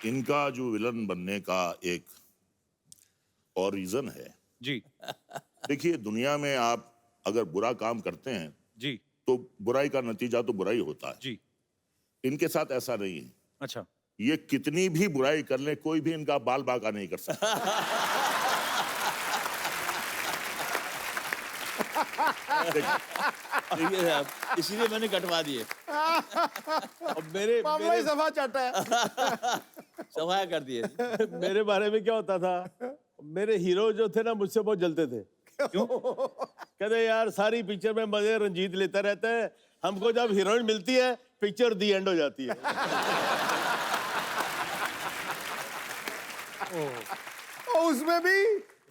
इनका जो विलन बनने का एक और रीजन है जी देखिए दुनिया में आप अगर बुरा काम करते हैं जी तो बुराई का नतीजा तो बुराई होता है। जी। इनके साथ ऐसा नहीं है। अच्छा। ये कितनी भी बुराई कर ले कोई भी इनका बाल बांका नहीं कर सकता। देखिए साहब, इसीलिए मैंने कटवा दिए। अब मेरे मामला ही सफा चाटा है। सफाया कर दिए। मेरे बारे में क्या होता था, मेरे हीरो जो थे ना मुझसे बहुत जलते थे। क्यों? कहते यार सारी पिक्चर में मजे रंजीत लेता रहता है, हमको जब हीरोइन मिलती है पिक्चर दी एंड हो जाती है। और उसमें भी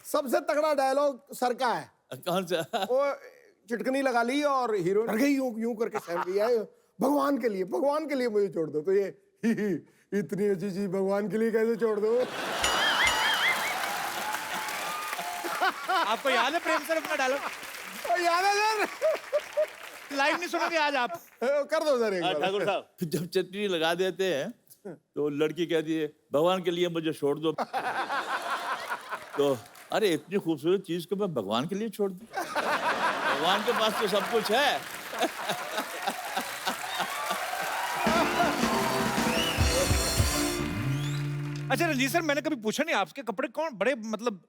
सबसे तगड़ा डायलॉग सर का है। कौन सा? वो चिटकनी लगा ली और हीरो डर गई, यूं यूं करके सहम लिया है, भगवान के लिए मुझे छोड़ दो। तो ये इतनी अच्छी चीज भगवान के लिए कैसे छोड़ दो? आपको याद है प्रेम सर अपना डायलॉग? याद है सर? लाइव नहीं सुनोगे आज आप? कर दो सर एक बार। ठाकुर साहब, जब चटनी लगा देते हैं तो लड़की कहती है भगवान के लिए मुझे छोड़ दो। तो अरे इतनी खूबसूरत चीज को मैं भगवान के लिए छोड़ दूं? भगवान के पास तो सब कुछ है। अच्छा रंजीत सर, मैंने कभी पूछा नहीं आपके कपड़े कौन बड़े मतलब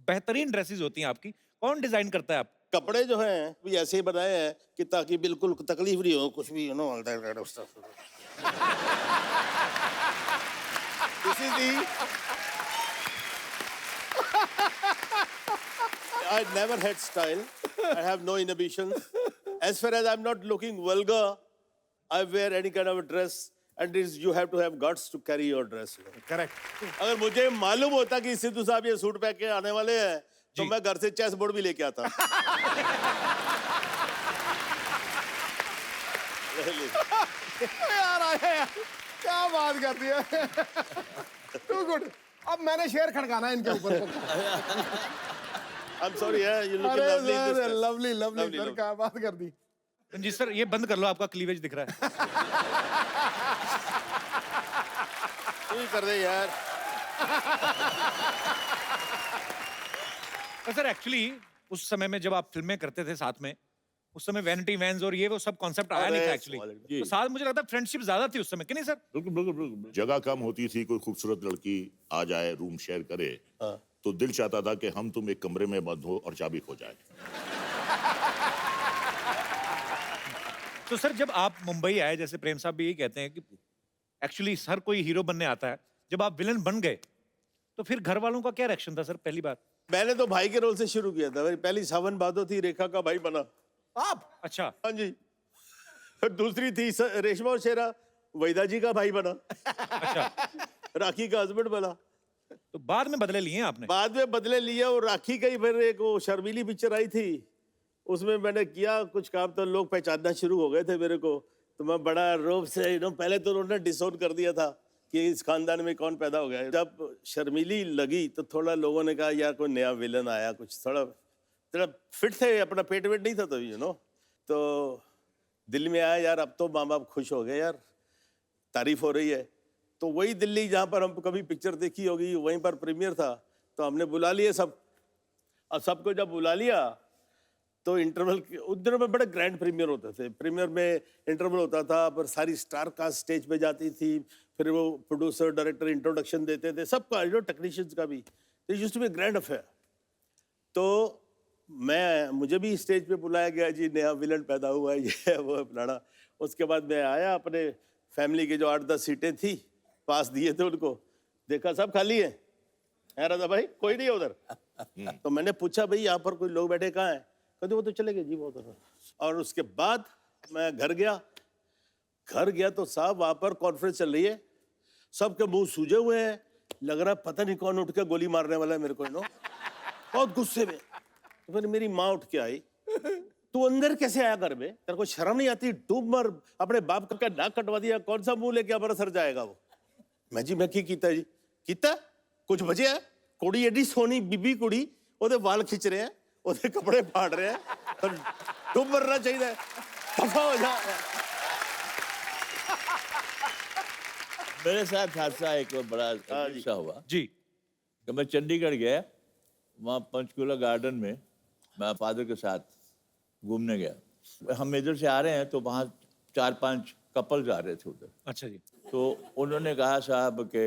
बेहतरीन ड्रेसेस होती हैं आपकी, कौन डिजाइन करता है आप? कपड़े जो हैं भी ऐसे ही बनाए हैं कि ताकि बिल्कुल तकलीफ नहीं हो कुछ भी, you know all that kind of stuff. This is the I never had style. I have no inhibitions. As far as I'm not looking vulgar, I wear any kind of a dress, and you have to have guts to carry your dress. Correct. अगर मुझे मालूम होता कि सिद्धू साहब ये suit पहन के आने वाले हैं, तो मैं घर से चेस बोर्ड भी लेके आता। यार आया यार, क्या बात कर दी है। Too good. अब मैंने शेर खड़काना है इनके ऊपर। I'm sorry, yeah, you look अरे lovely in this sir, dress. Lovely Lovely, sir, lovely. क्या बात कर दी। रंजीत सर ये बंद कर लो, आपका क्लीवेज दिख रहा है। तू ही कर दे यार। सर एक्चुअली उस समय में जब आप फिल्में करते थे साथ में, उस समय वैनिटी वैन्स और ये वो सब कॉन्सेप्ट आया नहीं था एक्चुअली। तो साथ मुझे लगता है फ्रेंडशिप ज्यादा थी उस समय, कि नहीं सर? बिल्कुल बिल्कुल बिल्कुल। जगह कम होती थी, कोई खूबसूरत लड़की आ जाए, रूम शेयर करे, तो दिल चाहता था कि हम तुम एक कमरे में बंद हो और चाबी खो जाए। तो सर जब आप मुंबई आए, जैसे प्रेम साहब भी यही कहते हैं कि एक्चुअली हर कोई हीरो बनने आता है, जब आप विलन बन गए तो फिर घर वालों का क्या रिएक्शन था सर पहली बार? मैंने तो भाई के रोल से शुरू किया था। मेरी पहली सावन भादो थी, रेखा का भाई बना। आप? अच्छा। हाँ जी। दूसरी थी रेशमा और शेरा, वैदा जी का भाई बना। अच्छा। राखी का हस्बैंड बना। तो बाद में बदले लिए आपने? बाद में बदले लिया, और राखी का ही फिर एक वो शर्मीली पिक्चर आई थी, उसमें मैंने किया कुछ काम, तो लोग पहचानना शुरू हो गए थे मेरे को। तो मैं बड़ा रोब से, पहले तो उन्होंने डिसोन कर दिया था कि इस खानदान में कौन पैदा हो गया। जब शर्मीली लगी तो थोड़ा लोगों ने कहा यार कोई नया विलन आया, कुछ थोड़ा फिट थे, अपना पेट वेट नहीं था तो तो दिल में आया यार अब तो माँ बाप खुश हो गए यार, तारीफ हो रही है। तो वही दिल्ली जहाँ पर हम कभी पिक्चर देखी होगी, वहीं पर प्रीमियर था, तो हमने बुला लिए सब। अब सबको जब बुला लिया तो इंटरवल उस दिनों में बड़े ग्रैंड प्रीमियर होते थे। प्रीमियर में इंटरवल होता था, पर सारी स्टार कास्ट स्टेज पे जाती थी, फिर वो प्रोड्यूसर डायरेक्टर इंट्रोडक्शन देते थे, सबका टेक्नीशियंस का भी। तो used to be grand affair. तो मुझे भी स्टेज पे बुलाया गया, जी नया विलन पैदा हुआ है, ये वो फलाना। उसके बाद मैं आया, अपने फैमिली के जो 8-10 सीटें थी पास दिए थे उनको, देखा सब खाली है। राजा भाई कोई नहीं है उधर। तो मैंने पूछा भाई यहाँ पर कोई लोग बैठे कहाँ हैं? कहते वो तो चले गए जी वो तो। और उसके बाद मैं घर गया तो साहब वहाँ पर कॉन्फ्रेंस चल रही है, सबके मुंह सूजे हुए हैं, लग रहा पता नहीं कौन उठ के गोली मारने वाला है मेरे को, बहुत गुस्से में। तो फिर मेरी माँ उठ के आई, तू अंदर कैसे आया घर में, तेरे को शर्म नहीं आती? डूब मर, अपने बाप का नाक कटवा दिया, कौन सा मुंह लेके हमारा सर जाएगा वो? मैं की कीता जी? कीता कुछ बचे है? कुड़ी एडी सोनी बीबी कुड़ी, ओदे वाल खिंच रहे हैं, ओदे कपड़े फाड़ रहे हैं, तो डूब मरना चाहिए, दफा हो जा। मेरे साथ हादसा एक बड़ा अजीब सा हुआ जी कि मैं चंडीगढ़ गया, वहाँ पंचकूला गार्डन में मैं फादर के साथ घूमने गया। हम इधर से आ रहे हैं तो वहाँ 4-5 कपल्स आ रहे थे उधर। अच्छा जी तो उन्होंने कहा साहब कि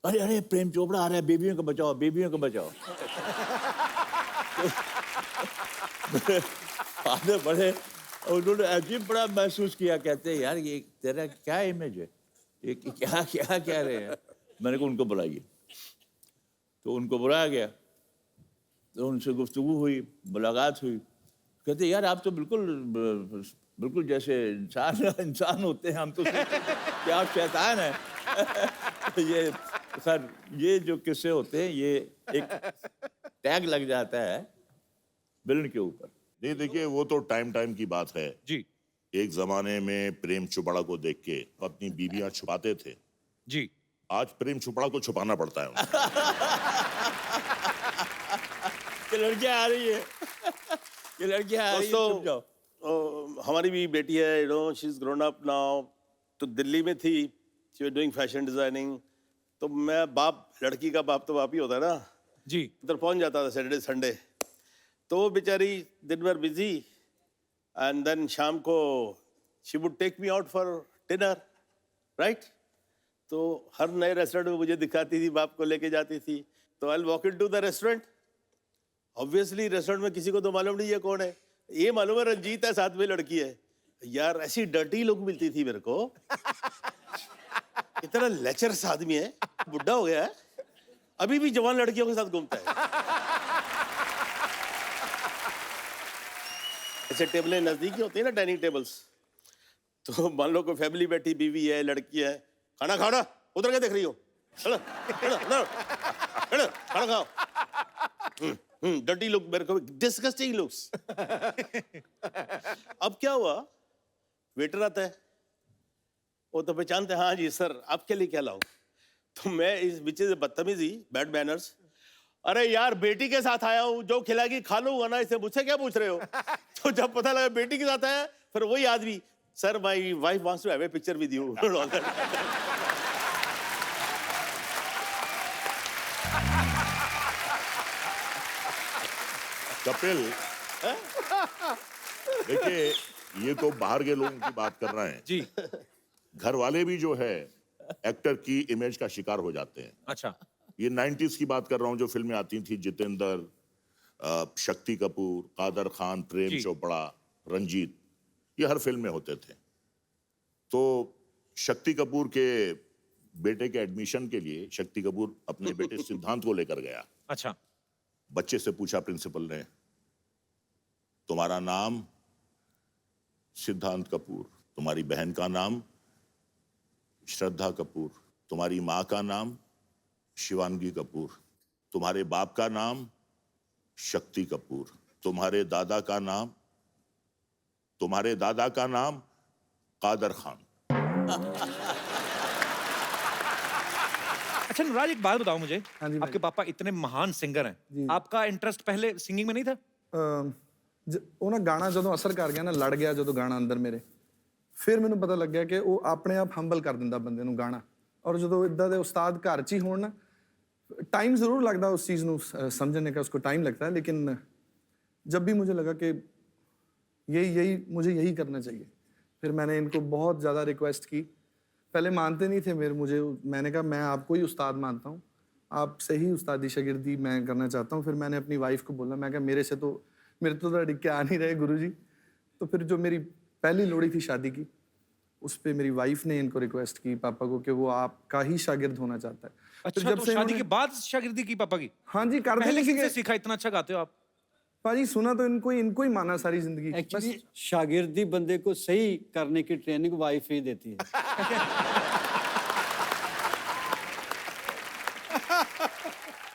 अरे अरे प्रेम चोपड़ा आ रहा है, बेबियों को बचाओ, बेबियों को बचाओ। फादर बड़े, उन्होंने अजीब बड़ा महसूस किया, कहते हैं यार ये तेरा क्या इमेज है, ये क्या क्या कह रहे हैं। मैंने कहा उनको बुलाइए, तो उनको बुलाया गया, तो उनसे गुफ्तगू हुई, मुलाकात हुई। कहते यार आप तो बिल्कुल जैसे इंसान होते हैं, हम तो क्या आप शैतान हैं। ये सर ये जो किस्से होते हैं ये एक टैग लग जाता है विलन के ऊपर। नहीं देखिए, वो तो टाइम की बात है। जी एक जमाने में प्रेम चोपड़ा को देख के अपनी बीवियां छुपाते थे, जी आज प्रेम चोपड़ा को छुपाना पड़ता है उनको। ये लड़कियां आ रही है, ये लड़कियां आ रही है, दोस्तों, चुप जाओ। हमारी भी बेटी है, you know, she is grown up now. तो दिल्ली में थी, she was doing fashion designing. तो मैं बाप, लड़की का बाप तो बाप ही होता है ना, जी उधर पहुंच जाता था सैटरडे संडे। तो वो बेचारी दिन भर बिजी, एंड देन शाम को she would take me out for dinner, right. तो हर नए रेस्टोरेंट में मुझे दिखाती थी, बाप को लेके जाती थी। तो I walk into the restaurant. Obviously restaurant में किसी को तो मालूम नहीं है कौन है, ये मालूम है रंजीत है, साथ में लड़की है। यार ऐसी डर्टी लुक मिलती थी मेरे को, इतना लेचरस आदमी है, बुढ़ा हो गया है, अभी भी जवान लड़कियों के साथ घूमता है। ऐसे टेबलें नजदीकी होती है ना, डाइनिंग टेबल्स। तो मान लो कोई फैमिली बैठी, बीवी है, लड़की है, खाना खाओ ना, उधर क्या देख रही हो, चलो चलो चलो चलो खाना खाओ। डर्टी लुक, मेरे को डिस्गस्टिंग लुक्स। अब क्या हुआ, वेटर आता है, वो तो पहचानते हैं, हाँ जी सर आपके लिए क्या लाऊं। तो मैं इस बीच से बदतमीजी, बैड मैनर्स, अरे यार बेटी के साथ आया हूँ, जो खिलाएगी खा लो ना, इसे मुझसे क्या पूछ रहे हो। तो जब पता लगा बेटी के साथ आया, फिर वही आदमी, sir my wife wants to have a picture with you. Kapil, देखिए ये तो बाहर के लोगों की बात कर रहे हैं, जी घर वाले भी जो है एक्टर की इमेज का शिकार हो जाते हैं। अच्छा ये 90s की बात कर रहा हूँ, जो फिल्में आती थी, जितेंद्र, शक्ति कपूर, कादर खान, प्रेम जी। चोपड़ा, रंजीत, ये हर फिल्म में होते थे। तो शक्ति कपूर के बेटे के एडमिशन के लिए शक्ति कपूर अपने बेटे सिद्धांत को लेकर गया। अच्छा बच्चे से पूछा प्रिंसिपल ने, तुम्हारा नाम सिद्धांत कपूर, तुम्हारी बहन का नाम श्रद्धा कपूर, तुम्हारी माँ का नाम शिवांगी कपूर, तुम्हारे बाप का नाम शक्ति कपूर, तुम्हारे दादा का नाम कादर खान। अच्छा अनुराज, एक बात बताओ मुझे, हाँ जी, आपके पापा इतने महान सिंगर हैं, आपका इंटरेस्ट पहले सिंगिंग में नहीं था? ਉਹ ਨਾ ਗਾਣਾ ਜਦੋਂ ਅਸਰ ਕਰ ਗਿਆ ਨਾ, ਲੜ ਗਿਆ ਜਦੋਂ ਗਾਣਾ ਅੰਦਰ ਮੇਰੇ, ਫਿਰ ਮੈਨੂੰ ਪਤਾ ਲੱਗਿਆ ਕਿ ਉਹ ਆਪਣੇ ਆਪ ਹੰਬਲ ਕਰ ਦਿੰਦਾ ਬੰਦੇ ਨੂੰ ਗਾਣਾ। ਔਰ ਜਦੋਂ ਇਦਾਂ ਦੇ ਉਸਤਾਦ ਘਰ 'ਚ ਹੀ ਹੋਣ ਨਾ, टाइम ज़रूर लगता है उस चीज़ ਨੂੰ समझने का, उसको टाइम लगता है, लेकिन जब भी मुझे लगा कि मुझे यही करना चाहिए, फिर मैंने इनको बहुत ज़्यादा रिक्वेस्ट की। पहले मानते नहीं थे मैंने कहा मैं आपको ही उस्ताद मानता हूँ, आपसे ही उस्तादी शागिर्दी मैं करना चाहता हूँ। फिर मैंने अपनी वाइफ को बोला, मैं कहा मेरे तो अड़िग के आ नहीं रहे गुरुजी। तो फिर जो मेरी पहली लोड़ी थी शादी की, उस पर मेरी वाइफ ने इनको रिक्वेस्ट की पापा को कि वो आपका ही शागिर्द होना चाहता है। अच्छा, तो शादी के बाद शागिर्दी की पापा की? हाँ जी, करते पहले नहीं किससे सीखे। सीखा, इतना अच्छा गाते हो आप? पाजी सुना तो इनको ही माना सारी जिंदगी। एक्चुअली शागिर्दी बंदे को सही करने की ट्रेनिंग वाइफ ही देती है।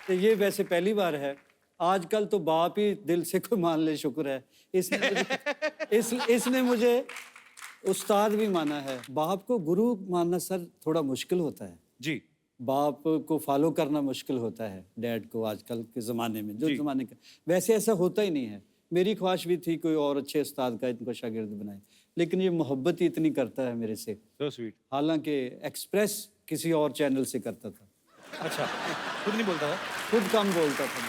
तो ये वैसे पहली बार है, आजकल तो बाप ही दिल से कोई मान ले, शुक्र है। इसने मुझे उस्ताद भी माना है। बाप को गुरु मानना सर थोड़ा मुश्किल होता है जी, बाप को फॉलो करना मुश्किल होता है डैड को, आजकल के ज़माने में जो ज़माने का। वैसे ऐसा होता ही नहीं है। मेरी ख्वाहिश भी थी कोई और अच्छे उस्ताद का इनको शागिर्द बनाए, लेकिन ये मोहब्बत ही इतनी करता है मेरे से। So sweet. हालांकि एक्सप्रेस किसी और चैनल से करता था, अच्छा, खुद नहीं बोलता था? खुद कम बोलता था।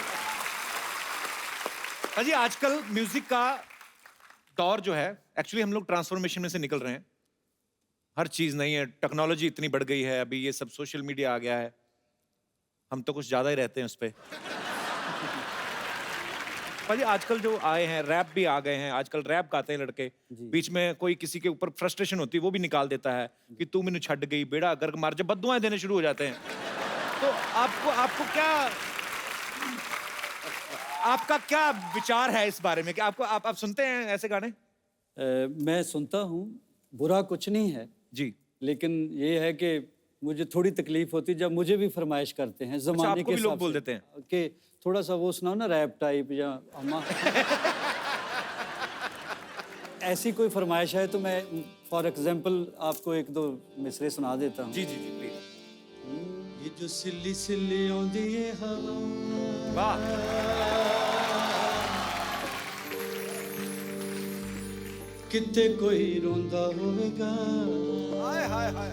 अजी आजकल म्यूजिक का दौर जो है, एक्चुअली हम लोग ट्रांसफॉर्मेशन में से निकल रहे हैं। हर चीज नहीं है, टेक्नोलॉजी इतनी बढ़ गई है, अभी ये सब सोशल मीडिया आ गया है, हम तो कुछ ज्यादा ही रहते हैं उस पे। अजी आजकल जो आए हैं, रैप भी आ गए हैं, आजकल रैप गाते हैं लड़के, बीच में कोई किसी के ऊपर फ्रस्ट्रेशन होती है वो भी निकाल देता है कि तू मैंने छड़ गई, बेड़ा गर्क मार, जब बद्दुआएं देने शुरू हो जाते हैं। तो आपको क्या, आपका क्या विचार है इस बारे में कि आपको आप सुनते हैं ऐसे गाने? मैं सुनता हूँ, बुरा कुछ नहीं है जी। लेकिन ये है कि मुझे थोड़ी तकलीफ होती है जब मुझे भी फरमाइश करते हैं जमाने आपको के भी लोग हिसाब बोल से देते हैं? कि थोड़ा सा वो सुनाओ ना रैप टाइप या अम्मा। ऐसी कोई फरमाइश है तो मैं फॉर एग्जांपल आपको एक दो मिसरे सुना देता हूँ। जी जी जी प्लीज। ये जो सिल्ली सिल्ली आउंदी है हवा, वाह। किते कोई रोंदा होवेगा,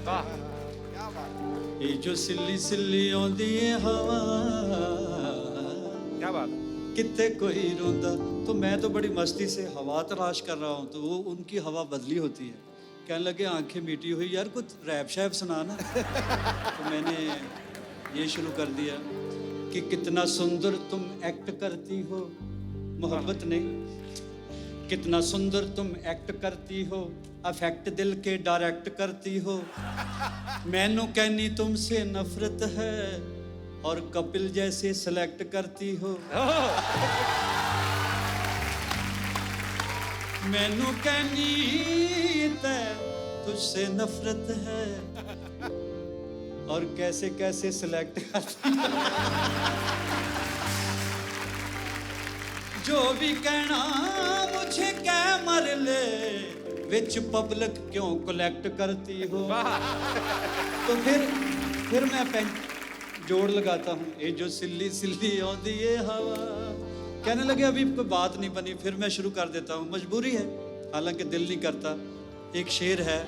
वाह। ये जो सिल्ली सिल्ली आउंदी है हवा, क्या बात। कितने कोई रोंदा। तो मैं तो बड़ी मस्ती से हवा तलाश कर रहा हूँ, तो वो उनकी हवा बदली होती है, कहने लगे आंखें मीठी हुई, यार कुछ रैप शैप सुनाना। तो मैंने ये शुरू कर दिया कि कितना सुंदर तुम एक्ट करती हो, मोहब्बत नहीं, कितना सुंदर तुम एक्ट करती हो, अफेक्ट दिल के डायरेक्ट करती हो, मैनू कहनी तुमसे नफरत है और कपिल जैसे सेलेक्ट करती हो, मैनू कहनी तुझसे नफरत है और कैसे कैसे सिलेक्ट करती हो। जो भी कहना मुझे क्या मर ले, विच पब्लिक क्यों कलेक्ट करती हो। तो फिर मैं जोड़ लगाता हूँ, ये जो सिल्ली सिल्ली आउंदी है हवा। कहने लगे अभी कोई बात नहीं बनी, फिर मैं शुरू कर देता हूँ, मजबूरी है, हालांकि दिल नहीं करता। एक शेर है,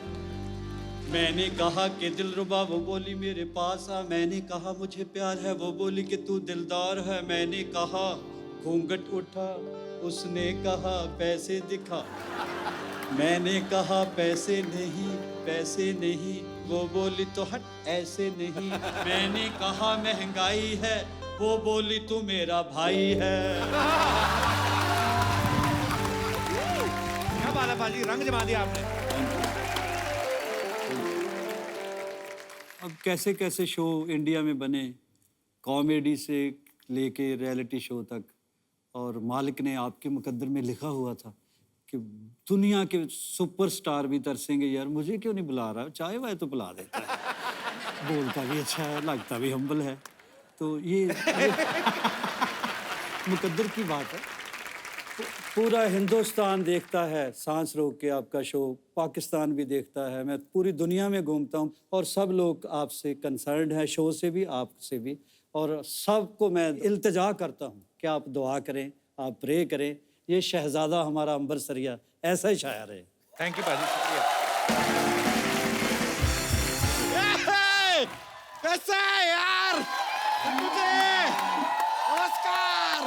मैंने कहा कि दिलरुबा, वो बोली मेरे पास आ, मैंने कहा मुझे प्यार है, वो बोली कि तू दिलदार है, मैंने कहा घूंघट उठा, उसने कहा पैसे दिखा, मैंने कहा पैसे नहीं, वो बोली तो हट ऐसे नहीं, मैंने कहा महंगाई है, वो बोली तू मेरा भाई है। क्या बात है बाजी, रंग जमा दिया आपने। अब कैसे कैसे शो इंडिया में बने, कॉमेडी से लेके रियलिटी शो तक, और मालिक ने आपके मुकद्दर में लिखा हुआ था कि दुनिया के सुपरस्टार भी तरसेंगे, यार मुझे क्यों नहीं बुला रहा, चाहे वह तो बुला देता है। बोलता भी अच्छा है, लगता भी हम्बल है, तो ये मुकद्दर की बात है। पूरा हिंदुस्तान देखता है सांस रोक के आपका शो, पाकिस्तान भी देखता है, मैं पूरी दुनिया में घूमता हूँ और सब लोग आपसे कंसर्न्ड है, शो से भी आपसे भी, और सबको मैं इल्तिजा करता हूँ कि आप दुआ करें, आप प्रे करें, ये शहजादा हमारा अंबर सरिया ऐसा ही शायर है। थैंक यू बाजी, शुक्रिया। कैसा है यार मुझे, नमस्कार।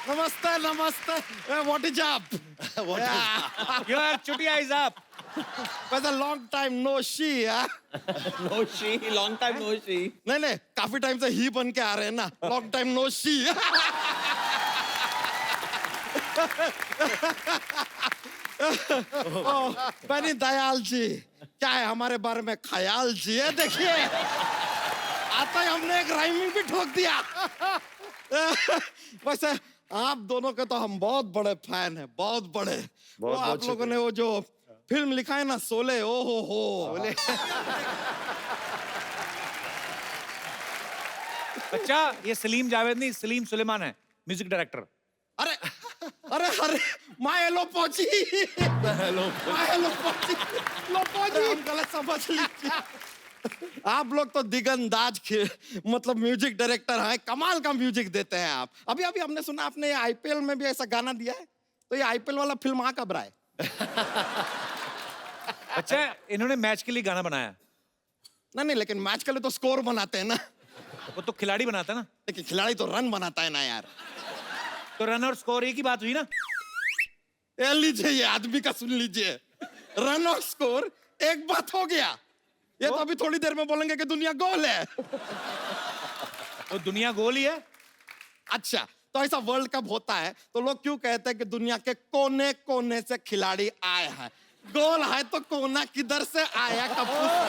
नमस्ते नमस्ते, व्हाट इज अप, योर चुटिया इज अप। बस a long time no see. No see, long time no see. नहीं काफी टाइम से ही बन के आ रहे हैं ना, लॉन्ग टाइम नो शी। बनी दयाल जी, क्या है हमारे बारे में ख्याल जी है, देखिए आता ही हमने एक राइमिंग भी ठोक दिया। वैसे आप दोनों के तो हम बहुत बड़े फैन हैं, बहुत बड़े। वो आप लोगों ने वो जो फिल्म लिखा है ना, शोले, ओ हो। अच्छा, ये सलीम जावेद नहीं, सलीम सुलेमान है, म्यूजिक डायरेक्टर। अरे अरे अरे माय लोपोजी, हम गलत समझ लीजिए। आप लोग तो दिगंदाज मतलब म्यूजिक डायरेक्टर हैं, कमाल का म्यूजिक देते हैं आप। अभी अभी हमने सुना आपने आईपीएल में भी ऐसा गाना दिया है, तो ये आईपीएल वाला फिल्म आ कब रहा है? अच्छा, इन्होंने मैच के लिए गाना बनाया, नहीं, लेकिन मैच के लिए तो स्कोर बनाते हैं ना, वो तो खिलाड़ी बनाता है ना। लेकिन खिलाड़ी तो रन बनाता है ना यार। तो रन और स्कोर एक ही बात हुई ना। ये लीजिए, ये आदमी का सुन लीजिए, रन और स्कोर एक बात हो गया। ये तो अभी थोड़ी देर में बोलेंगे कि दुनिया गोल है। तो दुनिया गोल ही है। अच्छा, तो ऐसा वर्ल्ड कप होता है तो लोग क्यों कहते हैं कि दुनिया के कोने कोने से खिलाड़ी आए हैं? गोल है तो कोना किधर से आया कपूर?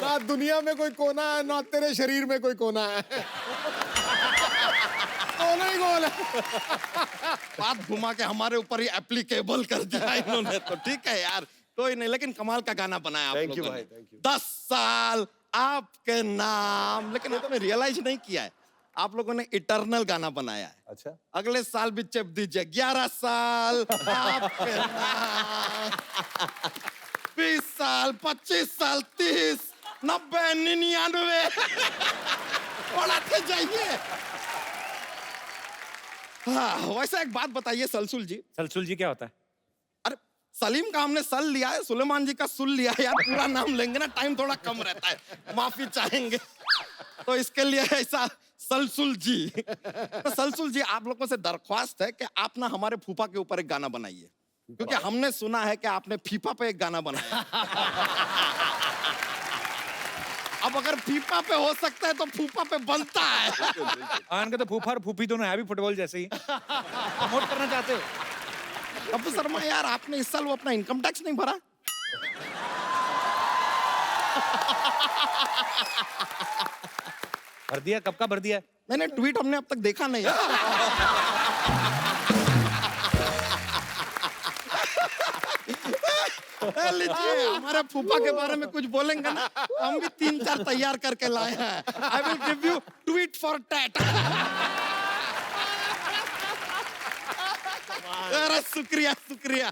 ना दुनिया में कोई कोना है, ना तेरे शरीर में कोई कोना है। कोना ही गोल है। बात घुमा के हमारे ऊपर ही एप्लीकेबल कर दिया इन्होंने, तो ठीक है यार, कोई नहीं, लेकिन कमाल का गाना बनाया आप Thank you लोगों भाई, ने। thank you। 10 साल आपके नाम, लेकिन आपने रियलाइज नहीं किया है, आप लोगों ने इटर्नल गाना बनाया है। अच्छा, अगले साल भी चेप दीजिए, 11 साल आपके नाम, 20 साल, 25 साल, 30, 90, 99 बढ़ाते जाइए। हाँ, वैसे एक बात बताइए सलसुल जी। सलसुल जी क्या होता है? अरे सलीम का हमने सल लिया है, सुलेमान जी का सुल लिया है यार, पूरा नाम लेंगे ना टाइम थोड़ा कम रहता है, माफी चाहेंगे, तो इसके लिए ऐसा सलसुल जी। तो सलसुल जी, आप लोगों से दरख्वास्त है कि आप ना हमारे फूफा के ऊपर एक गाना बनाइए, क्योंकि हमने सुना है कि आपने फीफा पे एक गाना बनाया। अब अगर फीफा पे हो सकता है तो फूफा पे बनता है। आन का तो फूफा और फूफी दोनों है भी फुटबॉल जैसे ही। प्रमोट करना चाहते हो? कपूर शर्मा यार, आपने इस साल वो अपना इनकम टैक्स नहीं भरा? भर दिया, कब का भर दिया? मैंने ट्वीट हमने अब तक देखा नहीं। लीजिए, हमारे फूफा के बारे में कुछ बोलेंगे ना, हम भी 3-4 तैयार करके लाए हैं। I will give you tweet for tat. अरे शुक्रिया शुक्रिया,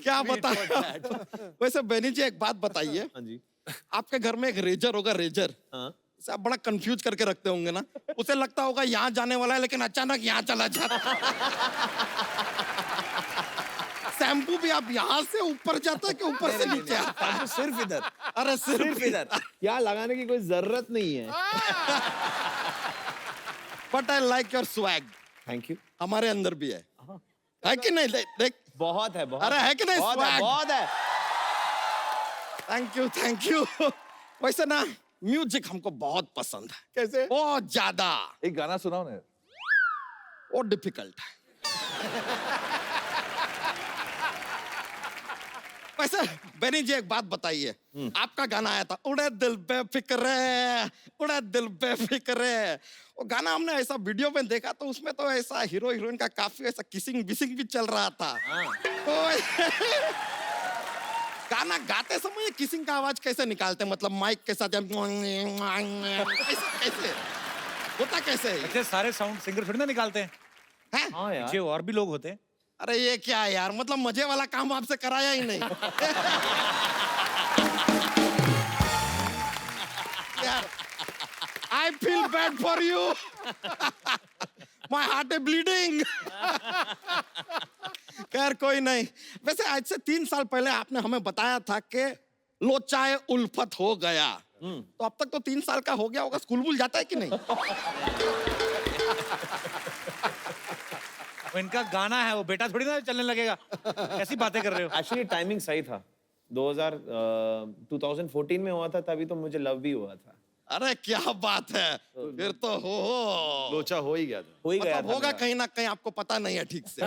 क्या बताया। वैसे बेनी जी एक बात बताइए, आपके घर में एक रेजर होगा, रेजर आप बड़ा कंफ्यूज करके रखते होंगे ना, उसे लगता होगा यहाँ जाने वाला है लेकिन अचानक यहाँ चला जाता। शैम्पू भी आप यहाँ से ऊपर जाता है कि ऊपर से नीचे आता है? सिर्फ इधर, अरे सिर्फ इधर, यहाँ लगाने की कोई जरूरत नहीं है। But I like your swag. Thank you. हमारे अंदर भी है कि नहीं? देख बहुत है, बहुत। अरे है कि नहीं? बहुत है, swag? बहुत है। Thank you. वैसे ना म्यूजिक हमको बहुत पसंद है। कैसे? बहुत ज्यादा। एक गाना सुनाओ ना। वो डिफिकल्ट है। वैसे बेनी जी एक बात बताइए, आपका गाना आया था उड़े दिल बेफिक्रे, उड़े दिल बेफिक्रे, वो गाना हमने ऐसा वीडियो में देखा तो उसमें तो ऐसा हीरो हीरोइन का काफी ऐसा किसिंग बिसिंग भी चल रहा था। तो गाना गाते समय किसिंग का आवाज कैसे निकालते हैं? मतलब माइक के साथ कैसे होता, कैसे? ऐसे सारे साउंड सिंगर थोड़ी ना निकालते हैं। हाँ यार, पीछे और भी लोग होते हैं। अरे ये क्या है यार, मतलब मजे वाला काम आपसे कराया ही नहीं। यार, I feel bad for you. My heart is bleeding. खैर कोई नहीं। वैसे आज से 3 साल पहले आपने हमें बताया था कि लोचाए उल्फत हो गया, तो अब तक तो 3 साल का हो गया होगा, स्कूल वूल जाता है कि नहीं? वो इनका गाना है, वो बेटा थोड़ी ना चलने लगेगा। कैसी बातें कर रहे हो? एक्चुअली टाइमिंग सही था। 2014 में हुआ था, तभी तो मुझे लव भी हुआ था। अरे क्या बात है, फिर तो हो लोचा हो ही गया था। हो ही गया मतलब था होगा मेरा। कहीं ना कहीं, आपको पता नहीं है ठीक से।